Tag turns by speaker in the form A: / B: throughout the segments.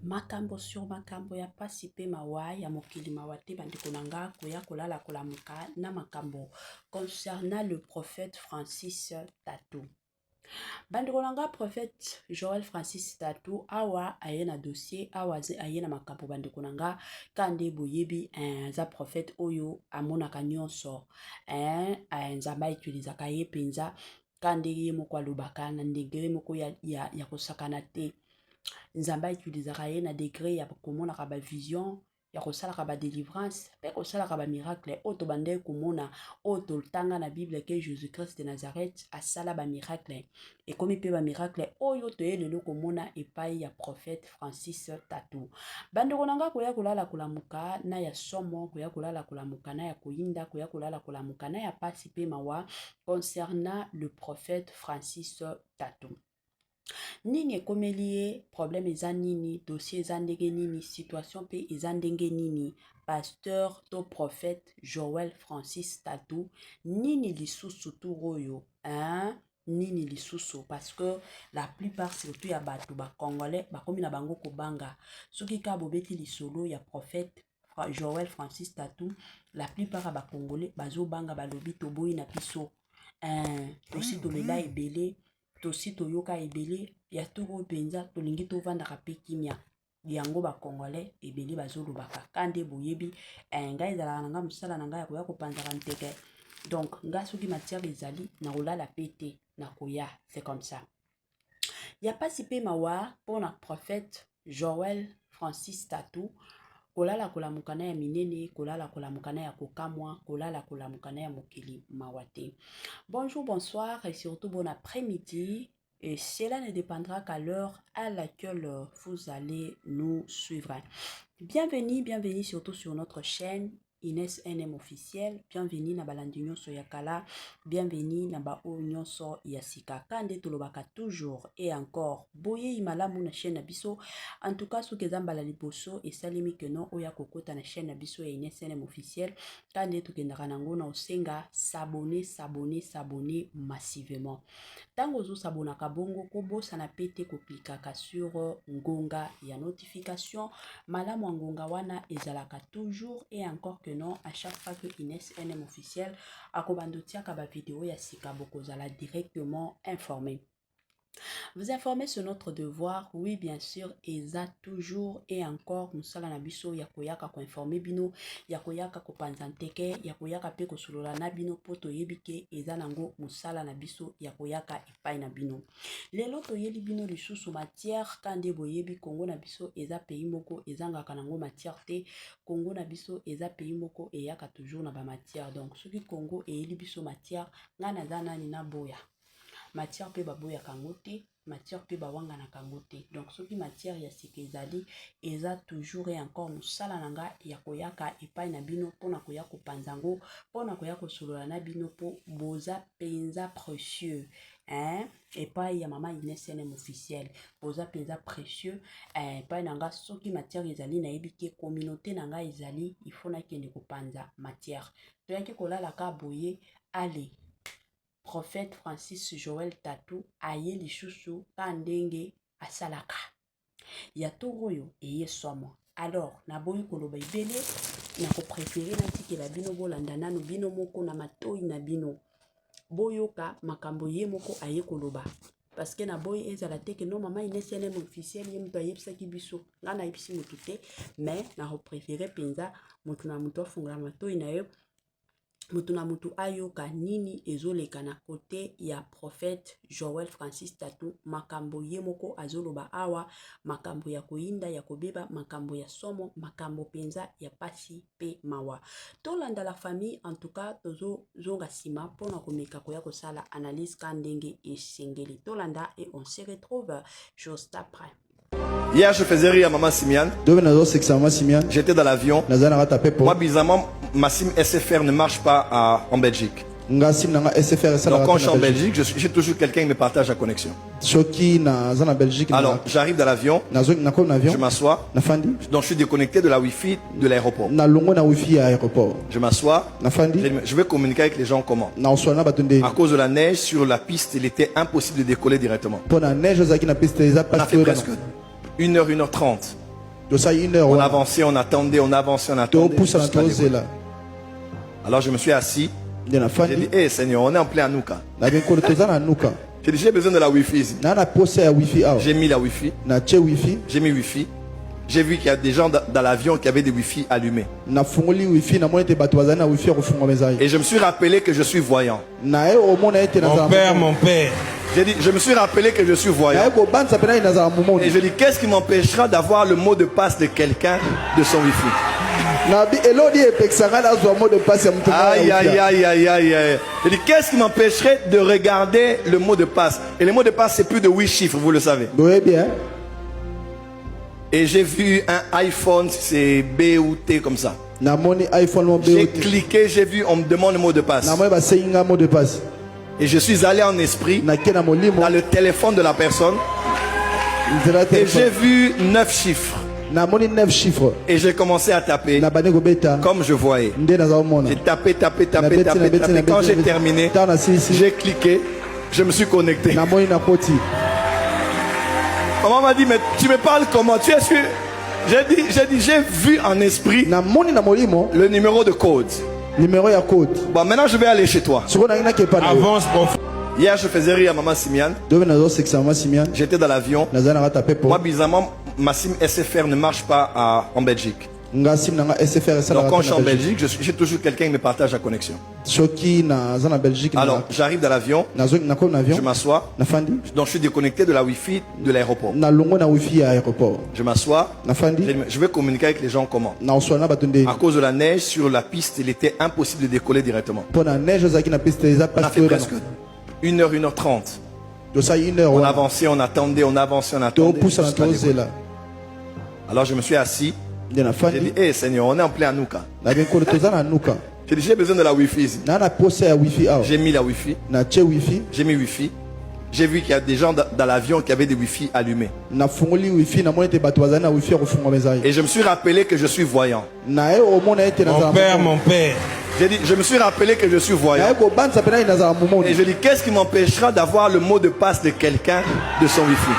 A: makambo sur makambo ya pasi pe mawa ya mokili mawate bandeko nanga koya kolala kolamuka na makambo concernant le prophète Francis Tatou. Bandeko nanga prophète Joel Francis Tatou awa aye na dossier awa aye na makambo bandeko nanga kande boyebi za prophète oyo amonaka nyonso nzamba utilizaka ye penza kande ye moko alobaka na ndenge moko ya kosakana te. Nzamba utilizaka ye na degré ya komonaka ba vision ya kosalaka ba délivrance pe kosalaka ba miracle oto bande komona oto tanga na Bible que Jésus-Christ de Nazareth asala ba miracle et comme pe ba miracle oyo to yelelo komona epai ya prophète Francis Tatou. Bandeko nanga koya kolala kolamuka na ya somo koya kolala kolamuka na ya koyinda koya kolala kolamuka na ya pasi pe mawa concernant le prophète Francis Tatou. Nini ekomelie problème eza nini, dossier eza ndenge nini, situation pe eza ndenge nini, pasteur to prophète Joel Francis Tatou, nini lisusu tu oyo, nini lisusu, parce que la plupart surtout ya bato ba congolais bakomi na bango kobanga soki ka bobeti lisolo ya prophète Joel Francis Tatou, la plupart ya ba congolais bazo banga balobi toboyi na biso tosi tolela ebele tosi toyoka ebele ya toko penza tolingi tovandaka pe kimia yango ba congolais ebele bazolobaka kande boyebi ngai ezalaka nanga mosala na ngai ya koya kopanzaka nteke donc nga soki matière ezali na kolala pete na koya c'est comme ça ya pasi pe mawa pona prophète Joel Francis Tatou kolala kolamukana ya minene kolala kolamukana ya kokamwa kolala kolamukana ya mokili mawate. Bonjour, bonsoir et surtout bon après-midi. Et cela ne dépendra qu'à l'heure à laquelle vous allez nous suivre. Bienvenue, bienvenue surtout sur notre chaîne Ines NM officiel. Bienvenue na balandinyo so yakala. Bienvenue na ba onyo so yasika. Kande tolobaka toujours et encore. Boye imalamu na chaîne Abiso. En tout cas, sous kezamba la liboso et salimi que non oya kokota na chaîne Abiso et Ines NM officiel. Kande tukendaka nango na osenga s'abonner massivement. Tango zo sabona kabongo kobo sana pete koplikaka sur ngonga ya notification. Malamu ngonga wana ezalaka toujours et encore que non à chaque fois que Ines NM officiel akobandotia ka ba vidéo ya sika bokozala directement informé. Vous informer sur notre devoir, oui bien sûr, eza toujours et encore musala na biso ya koyaka ko informer bino, ya koyaka ko panzanteke, ya koyaka pe ko solola na bino poto yebike eza nango musala na biso ya koyaka epai na bino. Lelo to yeli bino lisusu matière kande boyebi Congo na biso eza pays moko ezangaka nango matière te, Congo na biso eza pays moko eyaka toujours na ba matière. Donc soki Congo eyeli biso matière ngana za nani na boya. Matière pe baboya kangote, matière pe bawanga na kangote. Donc soki matière ya sike ezali eza toujours et encore musala nanga ya koyaka epai na bino pona koya ko panzango, pona koya ko solola na bino po boza penza précieux. Epai ya mama Ines NM officiel boza penza précieux epai nanga soki matière ezali na yebike communauté nanga ezali il faut na kende ko panza matière. Toyaki kolala ka boye allez prophète Francis Joel Tatou aye lisusu kandenge asalaka ya toroyo eye somo. Alors na boyi koloba ibele na ko préférer na tikela bino bolanda nanu bino moko na matoi na bino boyoka makambo ye moko aye koloba parce que na boyi ezala te que non mama Ines NM officiel ye mto ayebisaki biso nga na yebisi mutu te mais na ko préférer penza mutu na mutu afunga matoi na yo mutu na mutu ayoka nini ezoleka na kote ya prophète Joel Francis Tatou makambo ye moko azoloba awa makambo ya koyinda ya kobeba makambo ya somo makambo penza ya pasi pe mawa. Tolanda la famille en tout cas tozo zonga sima pona komeka koya kosala analyse kandenge esengeli. Tolanda et on se retrouve juste après.
B: Hier, je faisais rire à Maman Simiane. J'étais dans l'avion. Moi, bizarrement, ma SIM SFR ne marche pas en Belgique. Donc, quand je suis en Belgique, j'ai toujours quelqu'un qui me partage la connexion. Alors, j'arrive dans l'avion, je m'assois. Donc, je suis déconnecté de la Wi-Fi de l'aéroport. Je m'assois, je vais communiquer avec les gens comment. À cause de la neige sur la piste, il était impossible de décoller directement. On a fait presque 1h, 1h30. On avançait, on attendait, on avançait, on attendait. Alors je me suis assis. J'ai dit, hey Seigneur, on est en plein Anouka. J'ai dit, j'ai besoin de la Wi-Fi ici. J'ai mis la Wi-Fi. J'ai mis Wi-Fi. J'ai vu qu'il y a des gens dans l'avion qui avaient des Wi-Fi allumés. Et je me suis rappelé que je suis voyant.
C: Mon père.
B: J'ai dit, je me suis rappelé que je suis voyant. Et je dis, qu'est-ce qui m'empêchera d'avoir le mot de passe de quelqu'un de son Wi-Fi? Aïe, aïe, aïe, aïe, aïe. Je dis, qu'est-ce qui m'empêcherait de regarder le mot de passe? Et le mot de passe, c'est plus de 8 chiffres, vous le savez. Et j'ai vu un iPhone, c'est B ou T comme ça. J'ai cliqué, j'ai vu, on me demande le mot de passe. Et je suis allé en esprit dans le téléphone de la personne. Et j'ai vu 9 chiffres. Et j'ai commencé à taper comme je voyais. J'ai tapé. Quand j'ai terminé, j'ai cliqué, je me suis connecté. Maman m'a dit, mais tu me parles comment? Tu es sûr? J'ai vu en esprit le numéro de code. Bon, maintenant je vais aller chez toi.
C: Avance, prophète.
B: Hier, je faisais rire à maman Simiane. J'étais dans l'avion. Moi, bizarrement, ma SIM SFR ne marche pas en Belgique. Donc quand je suis en Belgique, j'ai toujours quelqu'un qui me partage la connexion. Alors j'arrive dans l'avion, je m'assois, donc je suis déconnecté de la Wi-Fi de l'aéroport. Je m'assois, je vais communiquer avec les gens comment. À cause de la neige sur la piste, il était impossible de décoller directement. On a fait presque 1h, 1h30. On avançait, on attendait, on avançait, on attendait. Alors je me suis assis. J'ai dit, hey Seigneur, on est en plein Anouka. J'ai dit, j'ai besoin de la Wi-Fi ici. J'ai mis la Wi-Fi. J'ai mis Wi-Fi. J'ai vu qu'il y a des gens dans l'avion qui avaient des Wi-Fi allumés. Et je me suis rappelé que je suis voyant.
C: Mon père.
B: J'ai dit, je me suis rappelé que je suis voyant. Et je dis, qu'est-ce qui m'empêchera d'avoir le mot de passe de quelqu'un de son Wi-Fi?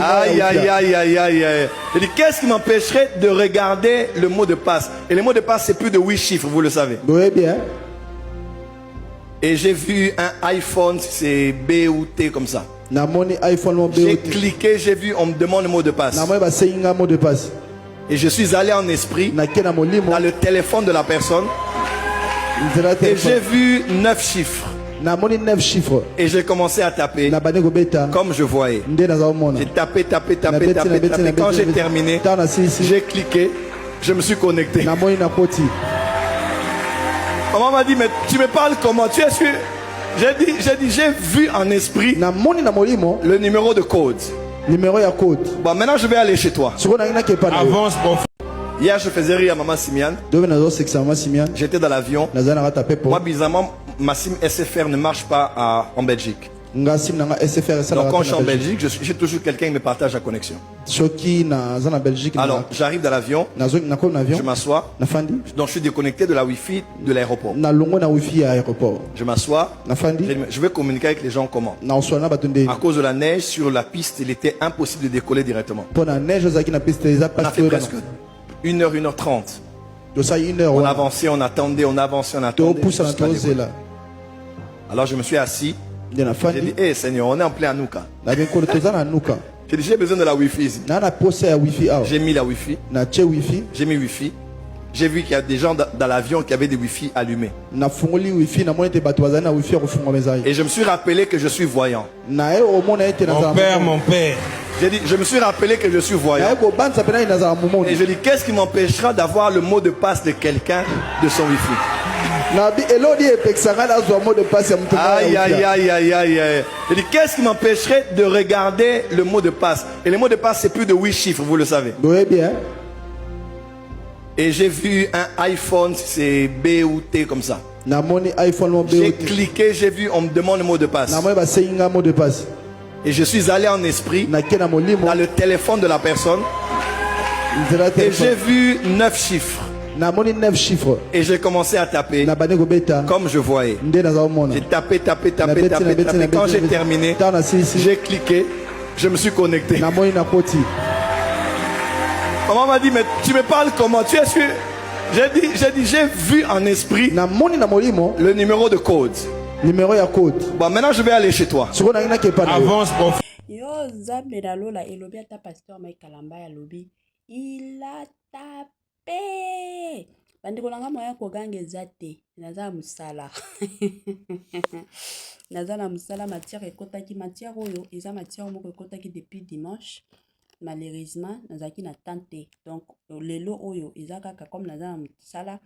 B: Aïe, aïe, aïe, aïe, aïe. Je dis, qu'est-ce qui m'empêcherait de regarder le mot de passe? Et le mot de passe, c'est plus de 8 chiffres, vous le savez. Et j'ai vu un iPhone, c'est B ou T comme ça. J'ai cliqué, j'ai vu, on me demande le mot de passe. Et je suis allé en esprit dans le téléphone de la personne. Et j'ai vu 9 chiffres. Et j'ai commencé à taper comme je voyais. J'ai tapé. Quand j'ai terminé, j'ai cliqué, je me suis connecté. Maman m'a dit, mais tu me parles comment? Tu es sûr? J'ai vu en esprit le numéro de code. Bon, maintenant je vais aller chez toi.
C: Avance, prophète.
B: Hier, je faisais rire à maman Simiane. J'étais dans l'avion. Moi, bizarrement, ma SIM SFR ne marche pas en Belgique. Donc quand je suis en Belgique, j'ai toujours quelqu'un qui me partage la connexion. Alors j'arrive dans l'avion, je m'assois, donc je suis déconnecté de la Wi-Fi de l'aéroport. Je m'assois, je vais communiquer avec les gens comment. À cause de la neige sur la piste, il était impossible de décoller directement. On a fait presque 1h, 1h30. On avançait, on attendait, on avançait, on attendait. Alors je me suis assis. J'ai dit, hey Seigneur, on est en plein Anouka. J'ai dit, j'ai besoin de la Wi-Fi ici. J'ai mis la Wi-Fi. J'ai mis Wi-Fi. J'ai vu qu'il y a des gens dans l'avion qui avaient des Wi-Fi allumés. Et je me suis rappelé que je suis voyant.
C: Mon père.
B: J'ai dit, je me suis rappelé que je suis voyant. Et je dis, qu'est-ce qui m'empêchera d'avoir le mot de passe de quelqu'un de son Wi-Fi? Aïe, aïe, aïe, aïe, aïe. Je dis, qu'est-ce qui m'empêcherait de regarder le mot de passe? Et le mot de passe, c'est plus de 8 chiffres, vous le savez. Et j'ai vu un iPhone, c'est B ou T comme ça. J'ai cliqué, j'ai vu, on me demande le mot de passe. Et je suis allé en esprit dans le téléphone de la personne. Et j'ai vu 9 chiffres. Et j'ai commencé à taper comme je voyais. J'ai tapé. Quand j'ai terminé, j'ai cliqué, je me suis connecté.
C: Namoni na koti.
B: Maman m'a dit, mais tu me parles comment? Tu es sûr? J'ai vu en esprit le numéro de code.
C: Numéro ya code.
B: Bon, maintenant je vais aller chez toi.
C: Avance, prophète.
A: Yo, Zambe la lola, elobi ata pasteur Mike Kalamba ya lobi. Il a tapé. Bandeko nanga moya koganga ezate. Naza musala. Naza na musala matière ekotaki matière oyo. Eza matière moko ekotaki depuis dimanche. Malheureusement, nazaki na tante. Donc, lelo oyo, eza kaka comme naza na musala.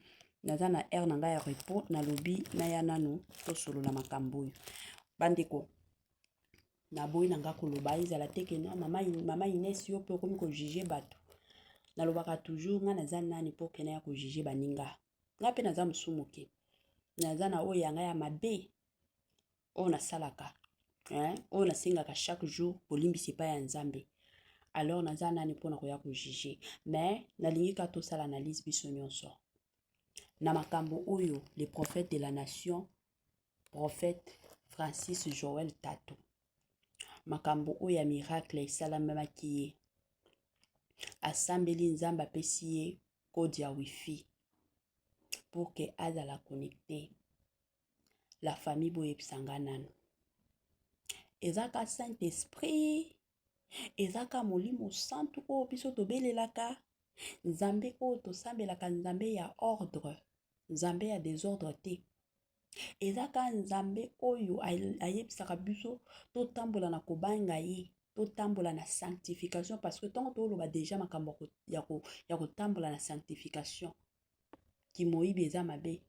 A: Naza na air nanga ya repos. Na lobi, na ya nano. To solo na makambo oyo. Bandeko. Na boy nanga koloba ezala teke na mama Inès yo pe komi ko juger bato na lobaka toujours nga naza nani po kena ya ko juger baninga nga pe naza musumuke naza na oyo yanga ya mabe o na salaka o na singaka chaque jour bolimbisi pa ya nzambe alors naza nani po na ko ya ko juger mais nalingi ka to sala analyse biso nyonso na makambo oyo le prophète de la nation prophète Francis Joël Tato makambo oya miracle esalamaki ye asambeli nzamba apesi ye code ya wifi pour que azala connecté la famille boyebisanga nano ezaka saint esprit ezaka molimo santu oyo biso tobelelaka nzambe oyo tosambelaka nzambe ya ordre nzambe ya désordre te ezaka nzambe oyo ayebisaka biso totambola na kobanga ye totambola na sanctification parce que tant que toloba déjà makambo ya kotambola na sanctification kimoyibi eza mabe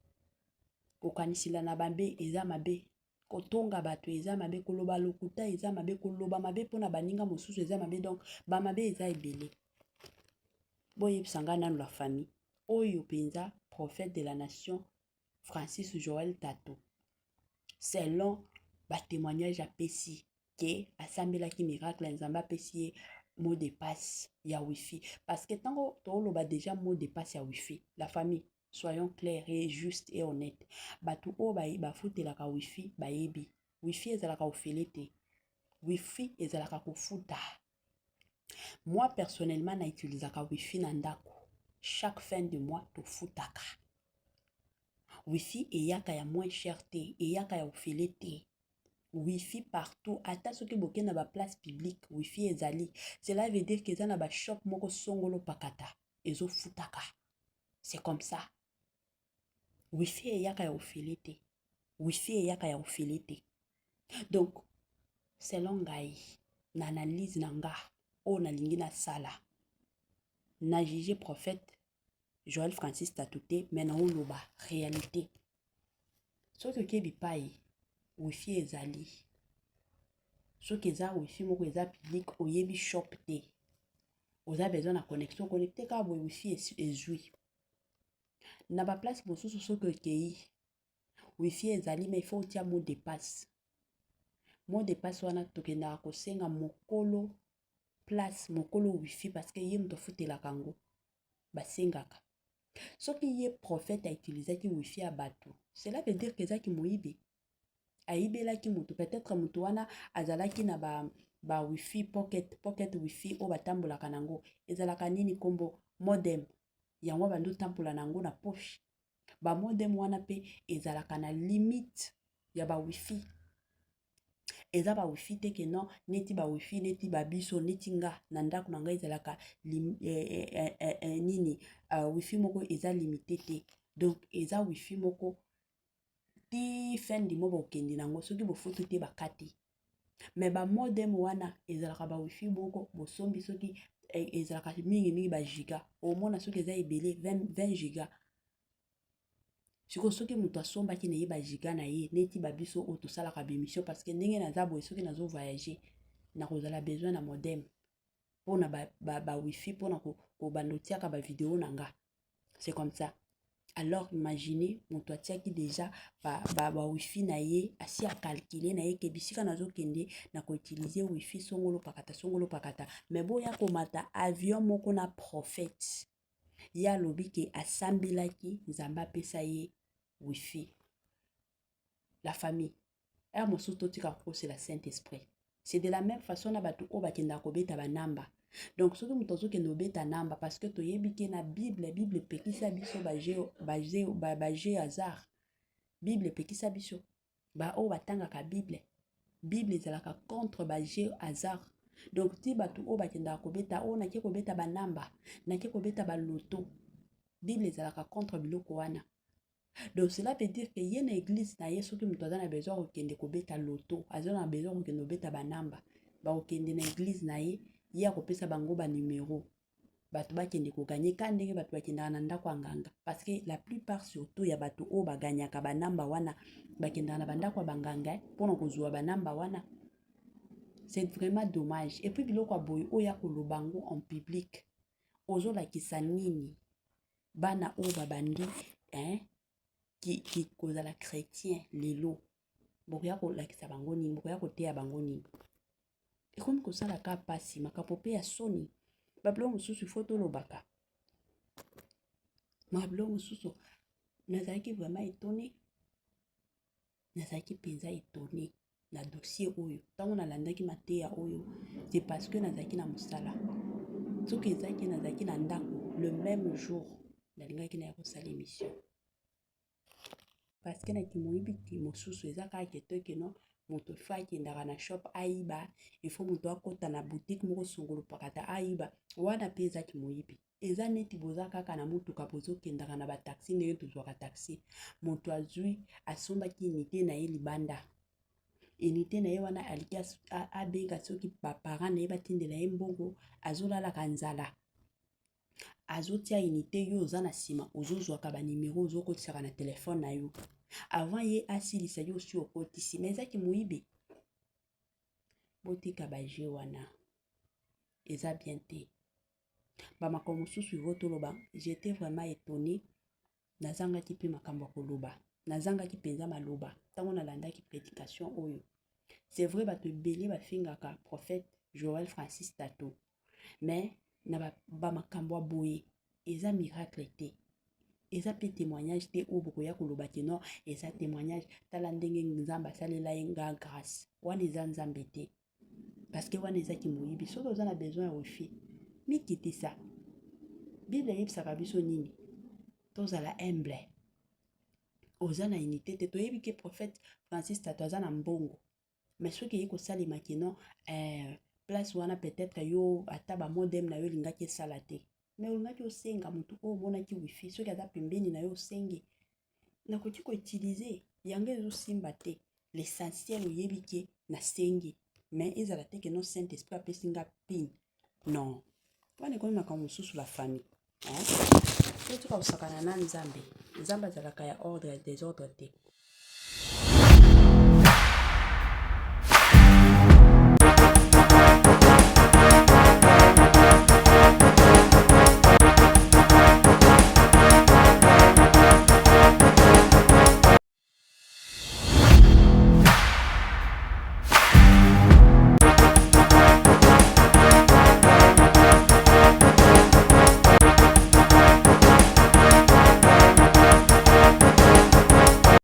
A: kokanisila na bambe eza mabe kotonga bato eza mabe koloba lokuta eza mabe koloba mabe mpona baninga mosusu eza mabe donc bamabe eza ebele boyebisanga nano la famille oyo penza prophète de la nation Francis Joël Tato selon ba témoignage apesi ke asambelaki miracle nzambe apesi ye mot de passe ya wifi parce que tango toloba déjà mot de passe ya wifi la famille soyons clairs et justes et honnêtes batu o bafutelaka wifi bayebi wifi ezalaka ofele te wifi ezalaka kofuta moi personnellement na utilisaka wifi na ndako chaque fin de mois tofutaka wifi eyaka ya moins cher te eyaka ya ofele te wifi partout ata soki boke na ba place publique wifi ezali cela veut dire que eza na ba shop moko songolo pakata ezo futaka c'est comme ça wifi eyaka ya ofele te wifi eyaka ya ofele te donc selon ngai na analyse na nga o nalingi na sala na juge prophète Joël Francis Tato te mais na oloba réalité soki okebi pai wifi ezali soki eza wifi moko eza public oyebi shop te oza besoin na connexion connecté ka boye wifi ezwi na ba place mosusu soki okei wifi ezali mais il faut otia mot de passe wana tokendaka kosenga mokolo place mokolo wifi parce que ye moto afutelaka yango basengaka soki ye prophète autilisaki wifi ya bato cela veut dire que ezaki moyibi ayibelaki moto peut-être moto wana azalaki na ba wifi pocket wifi o batambolaka nango ezalaka nini kombo modem yango bando tambola nango na poche ba modem wana pe ezalaka na limite ya ba wifi eza ba wifi te ke non neti ba wifi neti ba biso neti nga na ndako na ngai ezalaka nini wifi moko eza limité te donc eza wifi moko ti fin du mois bokende nango soki bofutu te bakati mais ba modem wana ezalaka ba wifi moko bosombi soki ezalaka mingi ba giga omona soki eza ebele 20 giga soki moto asombaki na ye ba giga na ye neti ba biso oyo tosalaka bémission parce que ndenge naza boye soki nazo voyager na kozala besoin na modem mpona ba wifi mpona kobanda otiaka ba video na nga c'est comme ça alors imaginez moto atiaki déjà ba wifi na ye asi akalkile na ye ke bisika nazokende na koutilize wifi songolo pakata mais boya komata avion moko na prophète ya lobi ke asambelaki nzambe apesa ye wifi la famille mosusu totika kokosela Saint-Esprit C'est de la même façon na batu o bakenda kobeta banamba. Donc soki mutu azokende obeta namba parce que toyebi ke na Bible epekisa biso baje hasard. Bible epekisa biso ba o batangaka Bible ezalaka contre baje hasard. Donc ti batu o bakenda kobeta o nake kobeta banamba, nake kobeta baloto, Bible ezalaka contre biloko wana. Donc cela veut dire que yena église na yesu ki mutu azana besoin kokende kobeta loto, azana besoin kokende kobeta banamba, ba kokende na église na ye ya kopesa bango ba numéro. Batu bakende ko gagner ka ndenge batu bakenda na ndako nganga parce que la plupart surtout ya batu o baganyaka banamba wana bakenda na bandako banganga pona kozwa banamba wana. C'est vraiment dommage. Et puis biloko boy o ya kolobango en public. Ozo la kisanini bana o babandi qui cause la chrétien lelo. Boya ko la kisabango ni, boya ko te ya bango ni. Et comme ko sala ka pasi makapope ya soni. Bablo mususu photo lobaka. Bablo mususu nazaki vraiment étonné. Nazaki penza étonné na dossier oyo. Tango na landaki mateya oyo, c'est parce que nazaki na musala. Soki ezaki nazaki na ndako le même jour nalingaki na kosala émission. Parce que na kimoyibi ki mosusu ezaka keteke no moto faki ndaka na shop aiba, il faut moto akota na boutique moko songolo pakata aiba. Wana pe ezaki moyibi. Eza neti boza kaka na mutuka bozo kendaka na ba taxi ndenge tozwaka taxi. Moto azui asombaki unité na ye libanda. Unité na ye wana alikia abenga soki ba parents na ye batindela ye mbongo azolala kanzala. Azotia unité yo oza na sima ozozwaka ba numéro ozokotisaka na téléphone na yo. Avant ye asilisa yo si okotisi mais ezaki moyibi. Botika baje wana. Eza bien te. Bamakambo mosusu votoloba, j'étais vraiment étonné. Nazangaki pe makambo koloba. Nazangaki penza maloba. Tango nalandaki prédication oyo. C'est vrai bato ebele bafingaka prophète Joël Francis Tato. Mais na bamakambo boye, eza miracle te. Eza pe témoignage te o bokoya koloba ke non, eza témoignage tala ndenge nzamba salela yenga grâce. Wana eza nzambe te. Parce que wana eza ki moyibi. Soki oza na besoin ya refi. Mikiti ça. Bible yebisaka biso nini? Tozala humble. Oza na unité te. Toyebi ke prophète Francis Tato aza na mbongo. Mais soki yeko salima ke non, place wana peut-être yo ataba modem na yo lingaki sala te. Mais olingaki osenga mutu o monaki wifi soki aza pembeni na yo senge. Na koti ko utiliser yango ezo simba te. L'essentiel oyebi ke na senge. Mais ezala te ke non Saint-Esprit apesinga pin. Non. Wana komi makambo mosusu la famille. Soki osakana na nzambe. Nzambe azalaka ya ordre des ordres te.